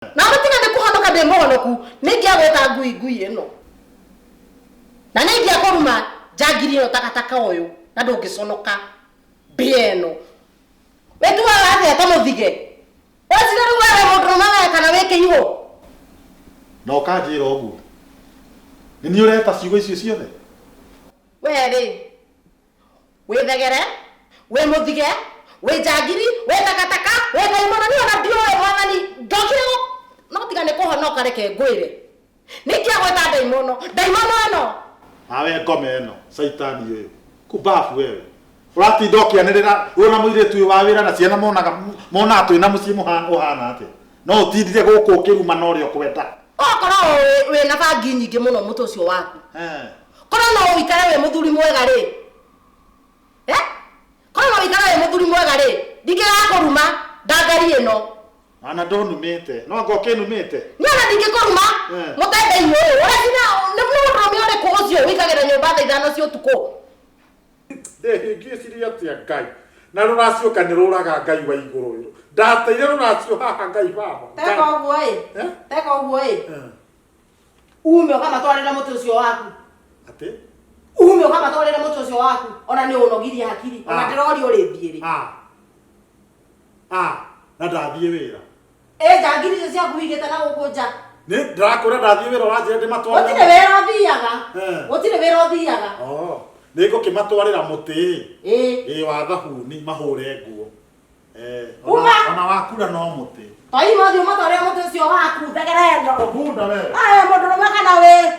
Na mutinga ne kuhonoka de monoku ningia gweta ngui ino. Na ningia koruma jagiri yo takataka oyo na ndungiconoka bieno. Wetu wa ta muthige. Wazira ruwa mundu mama kana weke iho. No kanjira ogu. Ni ureta ciugo icio ciothe. Were. We thegere, we muthige, we jagiri, we takataka, we daimono ni ona dio we mwathani ndokire no tigane kuhonoka reke ngwire. Nikia gweta daimono eno. Awe ngome eno, saitani uyu. Kubafu wewe. Urati ndokianirira wona muiretu uyu wa wira na ciana mona twina mucii uhana ate. No utindire guku ukiruma no rio kwenda. Okoro we na bangi nyingi muno mutu ucio waku. Kono no wikare we muthuri mwega ri. Kono no wikare we muthuri mwega ri. Ndingira kuruma ndangari ino. Ana ndonumite. No ngoke numite. Nyana ndingikoruma. Mutende iyo. Ora sina no miore ko ucio wikagera nyumba tha ithano cio tuko. Ngiciria atia Ngai na ruracio ni ruraga Ngai wa iguru uyu ndateire ruracio haha Ngai baba teka uguo ume kama twarira mutu ucio waku ate ume kama twarira mutu ucio waku ona ni unogirie hakiri ona ndirori uri thiiri na ndathie wira jangiri icio ciaku wigite na gukunja ni ndakura ndathie wira wanjire ndimatwara utire wira uthiaga Niko kimatwarira muti wa thahuni mahure nguo ona wakura no muti toi mathio matwarira muti ucio waku thegerendo bunda we mundu no makana we